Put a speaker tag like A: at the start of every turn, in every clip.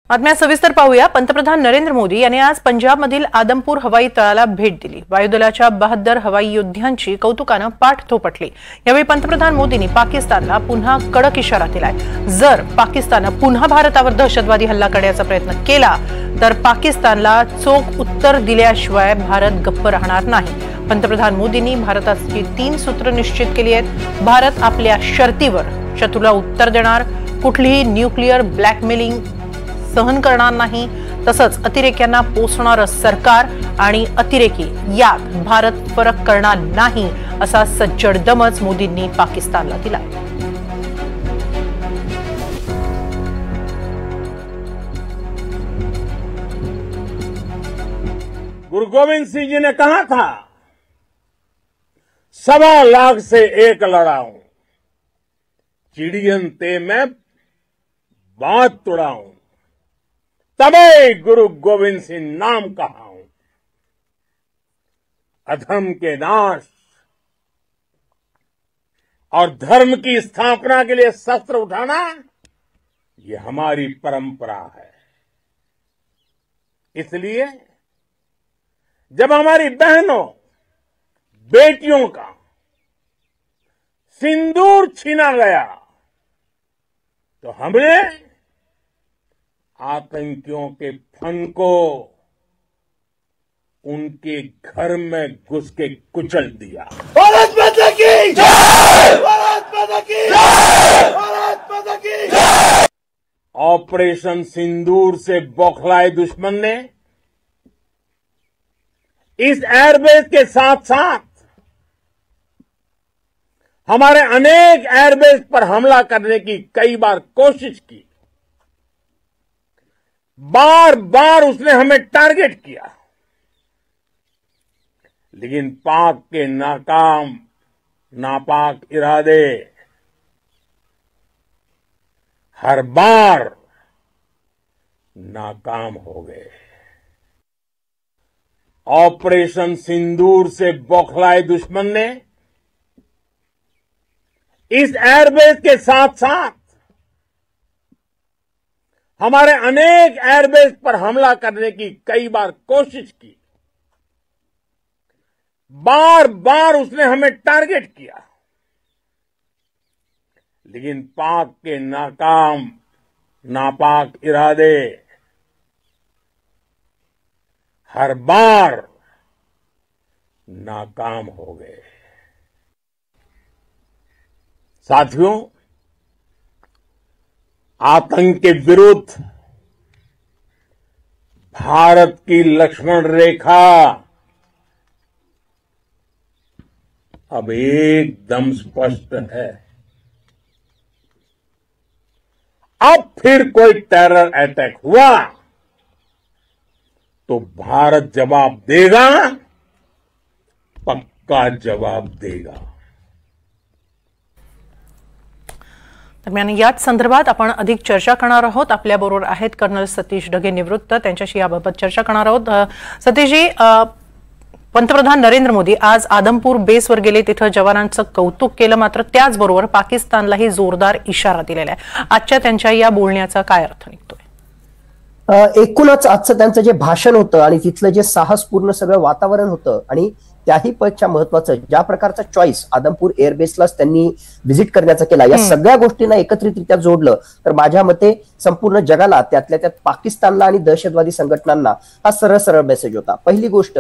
A: बातम्या सविस्तर पाहूया। पंतप्रधान नरेंद्र मोदी यांनी आज पंजाबमधील आदमपूर हवाई तळाला भेट दिली। वायुदलाच्या बहादर हवाई योद्ध्यांची कौतुकाने पाठ थोपटली। यावेळी पंतप्रधान मोदींनी पाकिस्तानला पुन्हा कडक इशारा दिलाय। जर पाकिस्तानने पुन्हा भारतावर दहशतवादी हल्ला करण्याचा प्रयत्न केला तर पाकिस्तानला चोख उत्तर दिल्याशिवाय भारत गप्प राहणार नाही। पंतप्रधान मोदींनी भारताची 3 सूत्र निश्चित केली आहेत। भारत आपल्या शर्तीवर शत्रूला उत्तर देणार, कुठलीही न्यूक्लिअर ब्लॅकमेलिंग सहन करणार नाही, तसंच अतिरेक्यांना पोसणारं सरकार आणि अतिरेकी यात भारत फरक करणार नाही, असा सज्जड दमच मोदींनी पाकिस्तानला दिला।
B: गुरु गोविंद सिंह जी ने कहा था, 1.25 लाख से एक लड़ाऊं, चिड़ियन ते मैं बात तुड़ाऊं, तबे गुरु गोविंद सिंह नाम कहाऊं। अधर्म के नाश और धर्म की स्थापना के लिए शस्त्र उठाना, ये हमारी परंपरा है। इसलिए जब हमारी बहनों बेटियों का सिंदूर छीना गया तो हमने आतंकियों के फन को उनके घर में घुस के कुचल दिया। भारत माता की जय! भारत माता की जय! भारत माता की जय! ऑपरेशन सिंदूर से बौखलाए दुश्मन ने इस एयरबेस के साथ साथ हमारे अनेक एयरबेस पर हमला करने की कई बार कोशिश की। बार बार उसने हमें टारगेट किया, लेकिन पाक के नापाक इरादे हर बार नाकाम हो गए। ऑपरेशन सिंदूर से बौखलाए दुश्मन ने इस एयरबेस के साथ साथ हमारे अनेक एयरबेस पर हमला करने की कई बार कोशिश की। बार बार उसने हमें टारगेट किया, लेकिन पाक के नापाक इरादे हर बार नाकाम हो गए। साथियों, आतंक के विरुद्ध भारत की लक्ष्मण रेखा अब एकदम स्पष्ट है। अब फिर कोई टेरर अटैक हुआ तो भारत जवाब देगा, पक्का जवाब देगा।
A: दरम्यान याच संदर्भात आपण अधिक चर्चा करणार आहोत। आपल्याबरोबर आहेत कर्नल सतीश ढगे निवृत्त, त्यांच्याशी याबाबत चर्चा करणार आहोत। सतीशजी, पंतप्रधान नरेंद्र मोदी आज आदमपूर बेसवर गेले, तिथे जवानांचं कौतुक केलं, मात्र त्याचबरोबर पाकिस्तानलाही जोरदार इशारा दिलेला आहे। आजच्या त्यांच्या या बोलण्याचा काय अर्थ निघतोय?
C: एकूणच आजचं त्यांचं जे भाषण होतं आणि तिथलं जे साहसपूर्ण सगळं वातावरण होतं आणि त्याही पेक्षा महत्वाचं ज्या प्रकारचा चॉईस आदमपूर एअरबेसलाच त्यांनी व्हिजिट करण्याचा केला, या सगळ्या गोष्टींना एकत्रितरित्या जोडलं तर माझ्या मते संपूर्ण जगाला, त्यातल्या त्यात पाकिस्तानला आणि दहशतवादी संघटनांना हा सरळ सरळ मेसेज होता। पहिली गोष्ट,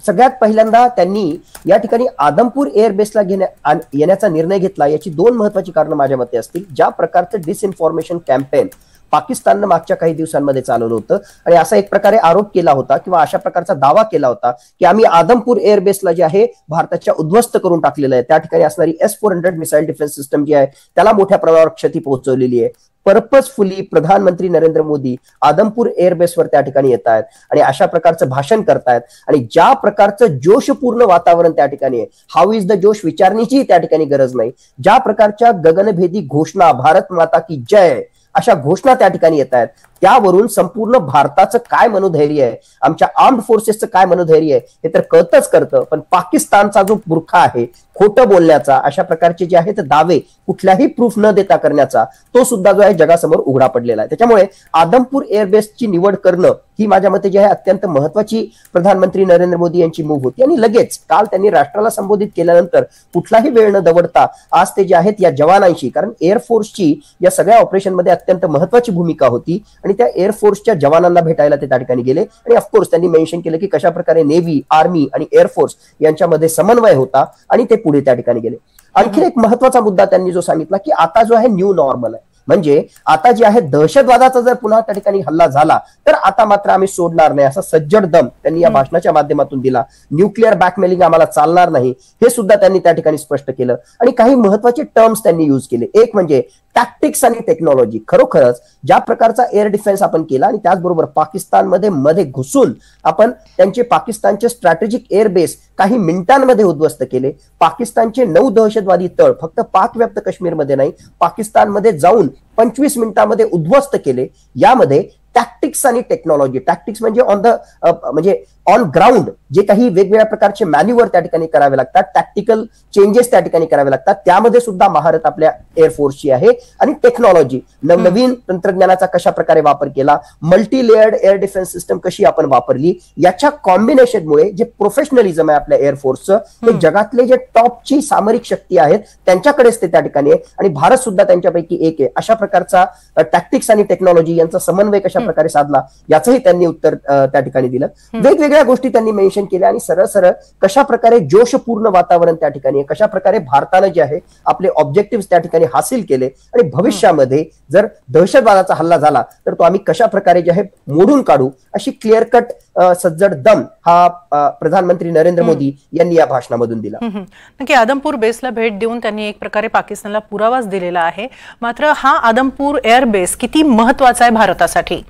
C: सगळ्यात पहिल्यांदा त्यांनी या ठिकाणी आदमपूर एअरबेसला येण्याचा निर्णय घेतला, याची 2 महत्वाची कारणं माझ्या मते असतील। ज्या प्रकारचं डिसइन्फॉर्मेशन कॅम्पेन पाकिस्ताननं मागच्या काही दिवसांमध्ये चालवलं होतं आणि असा एक प्रकारे आरोप केला होता किंवा अशा प्रकारचा दावा केला होता की आम्ही आदमपूर एअरबेसला जे आहे भारताच्या उद्ध्वस्त करून टाकलेलं आहे, त्या ठिकाणी असणारी S-400 मिसाईल डिफेन्स सिस्टम जी आहे त्याला मोठ्या प्रमाणावर क्षती पोहोचवलेली आहे। पर्पजफुली प्रधानमंत्री नरेंद्र मोदी आदमपूर एअरबेसवर त्या ठिकाणी येत आहेत आणि अशा प्रकारचं भाषण करतायत आणि ज्या प्रकारचं जोशपूर्ण वातावरण त्या ठिकाणी आहे, हाऊ इज द जोश विचारण्याची त्या ठिकाणी गरज नाही। ज्या प्रकारच्या गगनभेदी घोषणा, भारत माता की जय अशा घोषणा त्या ठिकाणी येत आहेत, त्यावरून संपूर्ण भारताचं काय मनोधैर्य आहे, आमच्या आर्म्ड फोर्सेसचं काय मनोधैर्य आहे हे तर कळतं. पण पाकिस्तानचा जो बुरखा आहे खोटं बोलण्याचा, अशा प्रकारचे जे आहेत दावे कुठल्याही प्रूफ न देता करण्याचा, तो सुद्धा जो आहे जगासमोर उघडा पडलेला आहे. त्याच्यामुळे आदमपूर एअरबेसची निवड करणं ही माझ्या मते जी आहे अत्यंत महत्वाची प्रधानमंत्री नरेंद्र मोदी यांची मूव्ह होती. आणि लगेच काल त्यांनी राष्ट्राला संबोधित केल्यानंतर कुठलाही वेळ न दवडता आज ते जे आहेत या जवानांशी, कारण एअरफोर्सची या सगळ्या ऑपरेशनमध्ये अत्यंत महत्वाची भूमिका होती आणि त्या एअरफोर्सच्या जवानांना भेटायला ते त्या ठिकाणी गेले. आणि ऑफकोर्स त्यांनी मेन्शन केलं की कशा प्रकारे नेव्ही, आर्मी आणि एअरफोर्स यांच्यामध्ये समन्वय होता आणि ते पुढे त्या ठिकाणी गेले. आणखी एक महत्वाचा मुद्दा त्यांनी जो सांगितला की आता जो आहे न्यू नॉर्मल आहे, म्हणजे आता जे आहे दहशतवादाचा जर पुन्हा त्या ठिकाणी हल्ला झाला तर आता मात्र आम्ही सोडणार नाही, असा सज्जड दम त्यांनी या भाषणाच्या माध्यमातून दिला. न्यूक्लिअर ब्लॅकमेलिंग आम्हाला चालणार नाही हे सुद्धा त्यांनी त्या ठिकाणी स्पष्ट केलं. आणि काही महत्वाचे टर्म्स त्यांनी युज केले. एक म्हणजे टॅक्टिक्स आणि टेक्नॉलॉजी. खरोखरच ज्या प्रकारचा एअर डिफेन्स आपण केला आणि त्याचबरोबर पाकिस्तानमध्ये घुसून आपण त्यांचे पाकिस्तानचे स्ट्रॅटेजिक एअरबेस काही मिनिटांमध्ये उद्ध्वस्त केले. पाकिस्तानचे 9 दहशतवादी तळ फक्त पाक व्याप्त काश्मीरमध्ये नाही, पाकिस्तानमध्ये जाऊन 25 मिनिटांमध्ये उद्ध्वस्त केले. यामध्ये टॅक्टिक्स आणि टेक्नॉलॉजी, टॅक्टिक्स म्हणजे ऑन ग्राउंड जे काही वेगवेगळ्या प्रकारचे मॅन्युअर त्या ठिकाणी करावे लागतात, टॅक्टिकल चेंजेस त्या ठिकाणी करावे लागतात, त्यामध्ये सुद्धा महारत आपल्या एअरफोर्सची आहे. आणि टेक्नॉलॉजी, नवनवीन तंत्रज्ञानाचा कशा प्रकारे वापर केला, multi layered air defence system कशी आपण वापरली, याच्या कॉम्बिनेशनमुळे जे प्रोफेशनलिझम आहे आपल्या एअरफोर्सचं, ते जगातले जे टॉपची सामरिक शक्ती आहेत त्यांच्याकडेच ते त्या ठिकाणी आहे आणि भारत सुद्धा त्यांच्यापैकी एक आहे. अशा प्रकारचा टॅक्टिक्स आणि टेक्नॉलॉजी यांचा समन्वय कशा प्रकारे साधला याचंही त्यांनी उत्तर त्या ठिकाणी दिलं. वेगवेगळ्या गोष्टी त्यांनी मेन्शन केल्या आणि सरळ सरळ कशा प्रकारे जोशपूर्ण वातावरण त्या ठिकाणी आहे, कशा प्रकारे भारतानं जे आहे आपले ऑब्जेक्टिव्ह त्या ठिकाणी हासिल केले आणि भविष्यामध्ये जर दहशतवादाचा हल्ला झाला तर तो आम्ही कशा प्रकारे जे आहे मोडून काढू, अशी क्लिअर कट सज्जड दम हा प्रधानमंत्री नरेंद्र मोदी यांनी या भाषणामधून दिला.
A: नक्की आदमपूर बेसला भेट देऊन त्यांनी एक प्रकारे पाकिस्तानला पुरावाच दिलेला आहे. मात्र हा आदमपूर एअर बेस किती महत्वाचा आहे भारतासाठी?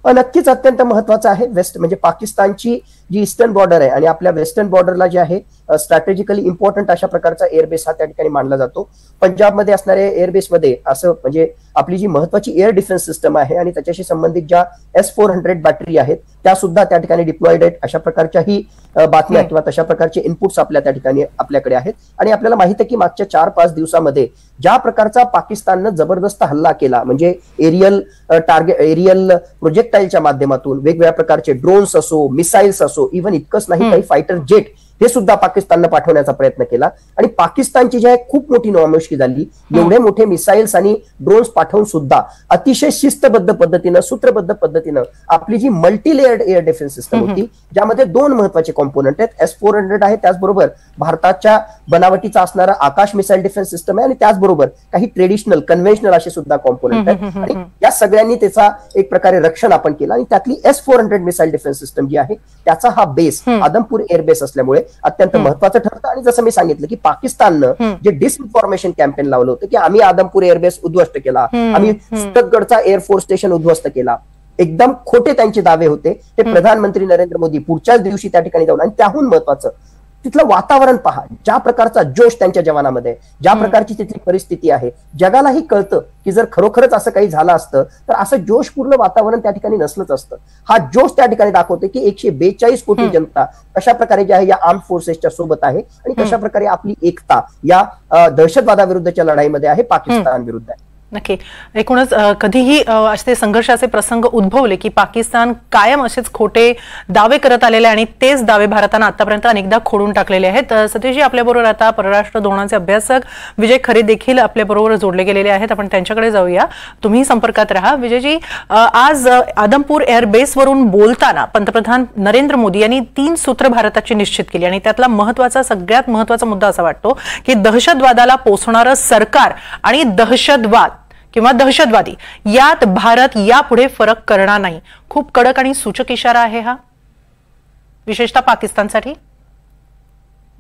C: नक्कीच अत्यंत महत्वाचा आहे. वेस्ट म्हणजे पाकिस्तानची जी ईस्टर्न बॉर्डर आहे आणि आपल्या वेस्टर्न बॉर्डरला जे आहे स्ट्रॅटेजिकली इम्पॉर्टंट अशा प्रकारचा एअरबेस हा त्या ठिकाणी मानला जातो. पंजाबमध्ये असणाऱ्या एअरबेसमध्ये असं म्हणजे आपली जी महत्वाची एअर डिफेन्स सिस्टम आहे आणि त्याच्याशी संबंधित ज्या S-400 बॅटरी आहेत त्या सुद्धा त्या ठिकाणी डिप्लॉइड आहेत. अशा प्रकारच्याही बातम्या किंवा तशा प्रकारचे इनपुट्स आपल्या त्या ठिकाणी आपल्याकडे आहेत. आणि आपल्याला माहित आहे की मागच्या 4-5 दिवसामध्ये ज्या प्रकारचा पाकिस्ताननं जबरदस्त हल्ला केला, म्हणजे एरियल प्रोजेक्टाईलच्या माध्यमातून वेगवेगळ्या प्रकारचे ड्रोन्स असो, मिसाईल्स असो, इव्हन इतकंच नाही काही फायटर जेट हे सुद्धा पाकिस्ताननं पाठवण्याचा प्रयत्न केला. आणि पाकिस्तानची जी आहे खूप मोठी नामुष्की झाली. एवढे मोठे मिसाईल्स आणि ड्रोन्स पाठवून सुद्धा अतिशय शिस्तबद्ध पद्धतीनं, सूत्रबद्ध पद्धतीनं आपली जी multi layered air defence system होती, ज्यामध्ये 2 महत्वाचे कॉम्पोनंट आहेत. S-400 आहे, त्याचबरोबर भारताच्या बनावटीचा असणारा आकाश मिसाईल डिफेन्स सिस्टम आहे आणि त्याचबरोबर काही ट्रेडिशनल कन्व्हेन्शनल असे सुद्धा कॉम्पोनंट आहेत. आणि या सगळ्यांनी त्याचा एक प्रकारे रक्षण आपण केलं. आणि त्यातली S-400 मिसाईल डिफेन्स सिस्टम जी आहे त्याचा हा बेस आदमपूर एअरबेस असल्यामुळे अत्यंत महत्वाचं ठरतं. आणि जसं मी सांगितलं की पाकिस्ताननं जे डिसइन्फॉर्मेशन कॅम्पेन लावलं होतं की आम्ही आदमपूर एअरबेस उद्ध्वस्त केला, आम्ही सुरतगडचा एअरफोर्स स्टेशन उद्ध्वस्त केला, एकदम खोटे त्यांचे दावे होते. ते प्रधानमंत्री नरेंद्र मोदी पुढच्याच दिवशी त्या ठिकाणी जाऊन, आणि त्याहून महत्वाचं तिथलं वातावरण पहा, ज्या प्रकारचा जोश त्यांच्या जवानामध्ये, ज्या प्रकारची तिथली परिस्थिती आहे, जगालाही कळतं की जर खरोखरच असं काही झालं असतं तर असं जोशपूर्ण वातावरण त्या ठिकाणी नसलंच असतं. हा जोश त्या ठिकाणी दाखवते की 142 कोटी जनता कशा प्रकारे जे आहे या आर्म्ड फोर्सेसच्या सोबत आहे आणि कशा प्रकारे आपली एकता या दहशतवादाविरुद्धच्या लढाईमध्ये आहे, पाकिस्तान विरुद्ध आहे.
A: नक्की. एकूणच कधीही असे संघर्षाचे प्रसंग उद्भवले की पाकिस्तान कायम असेच खोटे दावे करत आलेले आणि तेच दावे भारतानं आतापर्यंत अनेकदा खोडून टाकलेले आहेत. सतीशजी आपल्याबरोबर आता परराष्ट्र धोरणाचे अभ्यासक विजय खरे देखील आपल्याबरोबर जोडले गेलेले आहेत. आपण त्यांच्याकडे जाऊया. तुम्ही संपर्कात राहा. विजयजी, आज आदमपूर एअरबेसवरून बोलताना पंतप्रधान नरेंद्र मोदी यांनी 3 सूत्र भारताची निश्चित केली आणि त्यातला सगळ्यात महत्वाचा मुद्दा असा वाटतो की दहशतवादाला पोसणारं सरकार आणि दहशतवाद किंवा दहशतवादी यात भारत यापुढे फरक करणार नाही. खूप कडक आणि सूचक इशारा आहे हा, विशेषतः पाकिस्तानसाठी.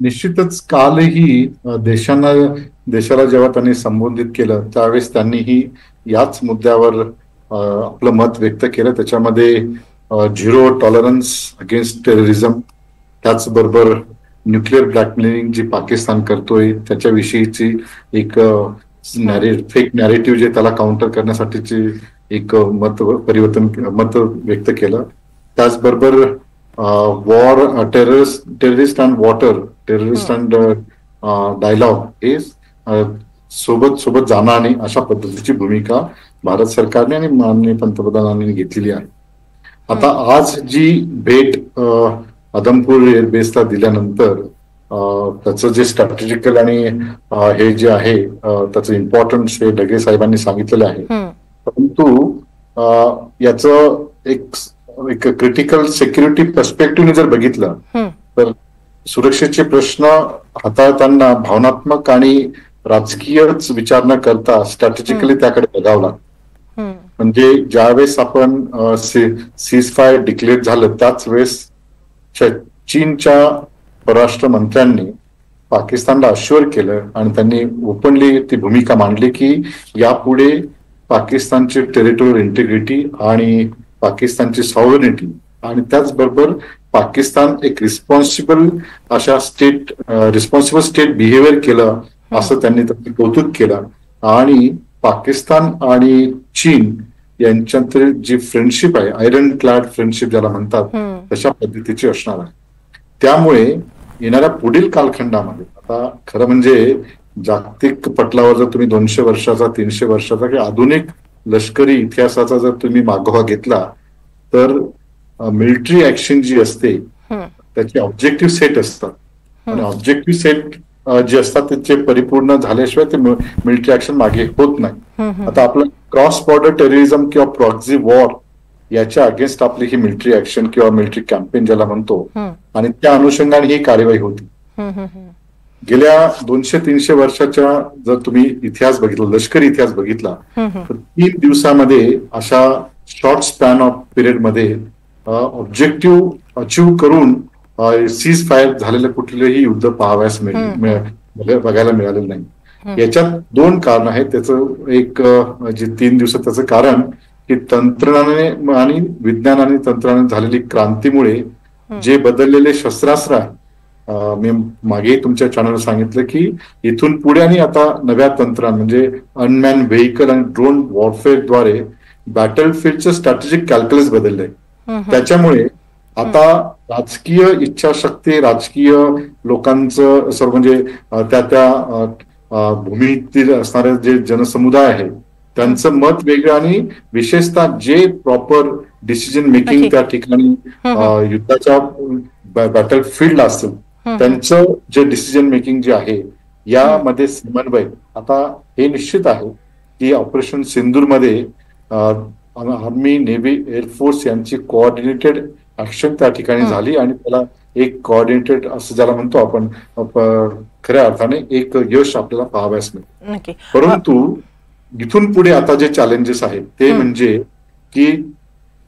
D: निश्चितच कालही देशाला जेव्हा त्यांनी संबोधित केलं त्यावेळेस त्यांनीही याच मुद्द्यावर आपलं मत व्यक्त केलं. त्याच्यामध्ये 0 टॉलरन्स अगेन्स्ट टेररिझम, त्याचबरोबर न्यूक्लिअर ब्लॅकमेलिंग जी पाकिस्तान करतोय त्याच्याविषयीची एक फेक नॅरेटिव्ह जे त्याला काउंटर करण्यासाठीची एक मत व्यक्त केलं. त्याचबरोबर war terrorist and water, terrorist and dialogue हे सोबत जाणार नाही अशा पद्धतीची भूमिका भारत सरकारने आणि माननीय पंतप्रधानांनी घेतलेली आहे. आता आज जी भेट आदमपूर एअरबेसला दिल्यानंतर त्याचं जे स्ट्रॅटेजिकल आणि हे जे आहे त्याचं इम्पॉर्टन्स हे ढगे साहेबांनी सांगितलेलं आहे. परंतु याचं एक क्रिटिकल सिक्युरिटी पर्स्पेक्टिव्हने जर बघितलं तर सुरक्षेचे प्रश्न हाताळताना भावनात्मक आणि राजकीयच विचार न करता स्ट्रॅटेजिकली त्याकडे बघावं लागतं. म्हणजे ज्यावेळेस आपण सीज फायर डिक्लेअर झालं त्याच वेळेस चीनच्या परराष्ट्र मंत्र्यांनी पाकिस्तानला अश्युअर केलं आणि त्यांनी ओपनली ती भूमिका मांडली की यापुढे पाकिस्तानची टेरिटोरियल इंटिग्रिटी आणि पाकिस्तानची सॉव्हरेनिटी आणि त्याचबरोबर पाकिस्तान एक रिस्पॉन्सिबल स्टेट बिहेवियर केलं असं त्यांनी कौतुक केलं. आणि पाकिस्तान आणि चीन यांच्यातील जी फ्रेंडशिप आहे, आयरन क्लॅड फ्रेंडशिप ज्याला म्हणतात, तशा पद्धतीची असणार आहे. त्यामुळे येणाऱ्या पुढील कालखंडामध्ये आता खरं म्हणजे जागतिक पटलावर जर तुम्ही 200 वर्षाचा 300 वर्षाचा किंवा आधुनिक लष्करी इतिहासाचा जर तुम्ही मागोवा घेतला तर मिलिटरी ऍक्शन जी असते त्याचे ऑब्जेक्टिव्ह सेट असतात आणि ऑब्जेक्टिव्ह सेट जे असतात त्याचे परिपूर्ण झाल्याशिवाय ते मिलिटरी ऍक्शन मागे होत नाही. आता आपलं क्रॉस बॉर्डर टेररिझम किंवा प्रॉक्सी वॉर याच्या अगेन्स्ट आपली ही मिलिटरी ऍक्शन किंवा मिलिटरी कॅम्पेन ज्याला म्हणतो आणि त्या अनुषंगाने ही कारवाई होती. गेल्या 200-300 वर्षाच्या जर तुम्ही इतिहास बघितला, लष्करी इतिहास बघितला तर 3 दिवसामध्ये अशा शॉर्ट स्पॅन ऑफ पिरियड मध्ये ऑब्जेक्टिव्ह अचीव्ह करून सीज फायर झालेलं कुठलेही युद्ध पाहावयास बघायला मिळालेलं नाही. याच्यात 2 कारण आहेत. त्याचं एक जे 3 दिवसात त्याचं कारण की तंत्रज्ञानाने आणि विज्ञान आणि तंत्रज्ञानाने झालेली क्रांतीमुळे जे बदललेले शस्त्रास्त्र आहे, मी मागे तुमच्या चॅनलवर सांगितलं की इथून पुढे आणि आता नव्या तंत्रज्ञान म्हणजे अनमॅन व्हेकल आणि ड्रोन वॉरफेअरद्वारे बॅटलफील्डचं स्ट्रॅटेजिक कॅल्क्युलस बदललंय. त्याच्यामुळे आता राजकीय इच्छाशक्ती, राजकीय लोकांचं सर्व म्हणजे त्या भूमीतील असणारे जे जनसमुदाय आहे त्यांचं मत वेगळं आणि विशेषतः जे प्रॉपर डिसिजन मेकिंग त्या ठिकाणी युद्धाच्या बॅटलफील्डला असतील त्यांचं जे डिसिजन मेकिंग जे आहे यामध्ये समन्वय. आता हे निश्चित आहे की ऑपरेशन सिंदूरमध्ये आर्मी, नेव्ही, एअरफोर्स यांची कोऑर्डिनेटेड ऍक्शन त्या ठिकाणी झाली आणि त्याला एक कोऑर्डिनेटेड असं ज्याला म्हणतो आपण खऱ्या अर्थाने एक यश आपल्याला पाहावयास मिळतं. परंतु इथून पुढे आता जे चॅलेंजेस आहेत ते म्हणजे की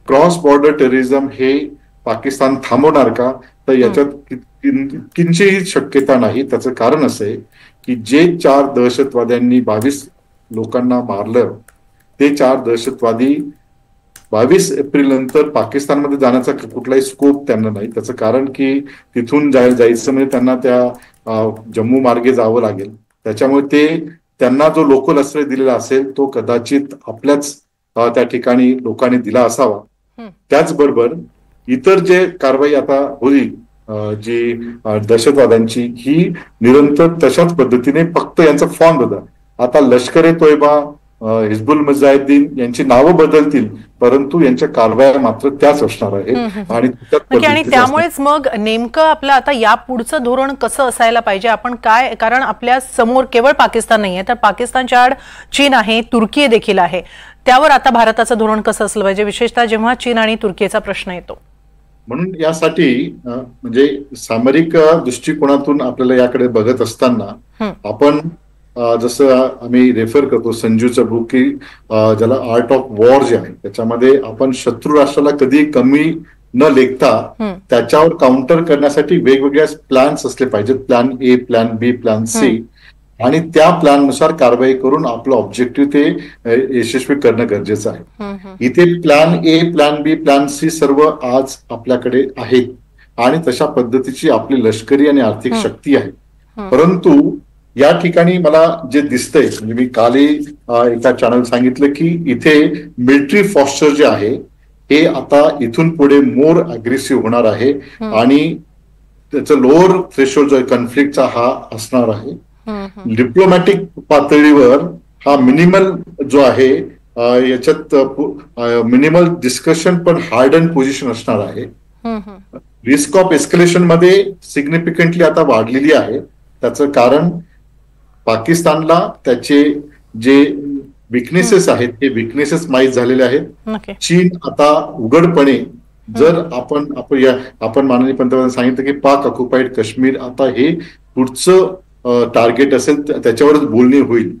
D: क्रॉस बॉर्डर टेररिझम हे पाकिस्तान थांबवणार का, तर याच्यात किंचितही शक्यता नाही. त्याचं कारण असं आहे की जे 4 दहशतवाद्यांनी 22 लोकांना मारलं ते 4 दहशतवादी 22 एप्रिल नंतर पाकिस्तानमध्ये जाण्याचा कुठलाही स्कोप त्यांना नाही. त्याचं कारण की तिथून जायचं म्हणजे त्यांना त्या जम्मू मार्गे जावं लागेल. त्याच्यामुळे त्यांना जो लोकल आश्रय दिलेला असेल तो कदाचित आपल्याच त्या ठिकाणी लोकांनी दिला असावा. त्याचबरोबर इतर जे कारवाई आता होईल जी दहशतवाद्यांची ही निरंतर तशाच पद्धतीने फक्त यांचा फॉर्म बदल. आता लष्कर-ए-तोयबा, हिजबुल मुजाहिदीन यांची नावं बदलतील परंतु यांच्या कारवाया मात्र त्याच असणार आहेत.
A: आणि त्यामुळेच मग नेमकं आपलं आता या पुढचं धोरण कसं असायला पाहिजे, आपण काय, कारण आपल्या समोर केवळ पाकिस्तान नाहीये तर पाकिस्तानच्या आड चीन आहे, तुर्की देखील आहे. त्यावर आता भारताचं धोरण कसं असलं पाहिजे, विशेषतः जेव्हा चीन आणि तुर्कीचा प्रश्न येतो.
D: म्हणून यासाठी म्हणजे सामरिक दृष्टिकोनातून आपल्याला याकडे बघत असताना आपण जसं आम्ही रेफर करतो संजूचं बुक की ज्याला आर्ट ऑफ वॉर जे आहे त्याच्यामध्ये आपण शत्रू राष्ट्राला कधी कमी न लेखता त्याच्यावर काउंटर करण्यासाठी वेगवेगळ्या प्लॅन्स असले पाहिजेत. Plan A, plan B, plan C आणि त्या प्लॅननुसार कारवाई करून आपलं ऑब्जेक्टिव्ह ते यशस्वी करणं गरजेचं आहे. इथे plan A, plan B, plan C सर्व आज आपल्याकडे आहेत आणि तशा पद्धतीची आपली लष्करी आणि आर्थिक शक्ती आहे. परंतु या ठिकाणी मला जे दिसतंय, म्हणजे मी कालही एका चॅनल सांगितलं की इथे मिलिटरी पॉस्चर जे आहे हे आता इथून पुढे मोर अग्रेसिव्ह होणार आहे आणि त्याचं लोअर थ्रेशोल्ड जो आहे कॉन्फ्लिक्टचा हा असणार आहे. डिप्लोमॅटिक पातळीवर हा मिनिमल जो आहे याच्यात मिनिमल डिस्कशन पण हार्ड अँड पोझिशन असणार आहे. रिस्क ऑफ एस्केलेशन मध्ये सिग्निफिकंटली आता वाढलेली आहे. त्याचं कारण पाकिस्तानला त्याचे जे विकनेसेस आहेत ते विकनेसेस माहीत झालेले आहेत. चीन आता उघडपणे जर आपण माननीय पंतप्रधान सांगितलं की पाक ऑक्युपाईड काश्मीर आता हे पुढचं टार्गेट असेल त्याच्यावरच बोलणी होईल.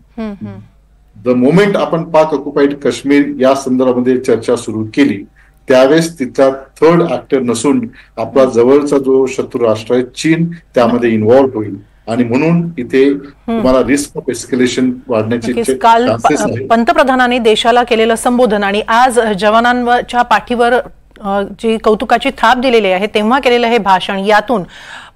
D: द मोमेंट आपण पाक ऑक्युपाईड काश्मीर या संदर्भामध्ये चर्चा सुरू केली त्यावेळेस तिचा थर्ड ऍक्टर नसून आपला जवळचा जो शत्रू राष्ट्र आहे चीन त्यामध्ये इन्व्हॉल्व्ह होईल आणि म्हणून इथे तुम्हाला रिस्क ऑफ एस्केलेशन वाढण्याचे
A: काल पंतप्रधानांनी देशाला केलेलं संबोधन आणि आज जवानांच्या पाठीवर जी कौतुकाची थाप दिलेली आहे तेव्हा केलेलं हे भाषण यातून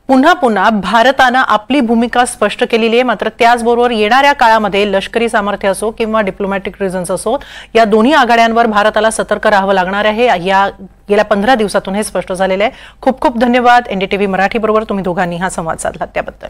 A: पुन्हा पुन्हा भारतानं आपली भूमिका स्पष्ट केलेली आहे. मात्र त्याचबरोबर येणाऱ्या काळामध्ये लष्करी सामर्थ्य असो किंवा डिप्लोमॅटिक रिझन्स असो या दोन्ही आघाड्यांवर भारताला सतर्क राहावं लागणार आहे. या गेल्या 15 दिवसातून हे स्पष्ट झालेलं आहे. खूप खूप धन्यवाद NDTV मराठी बरोबर तुम्ही दोघांनी हा संवाद साधला त्याबद्दल.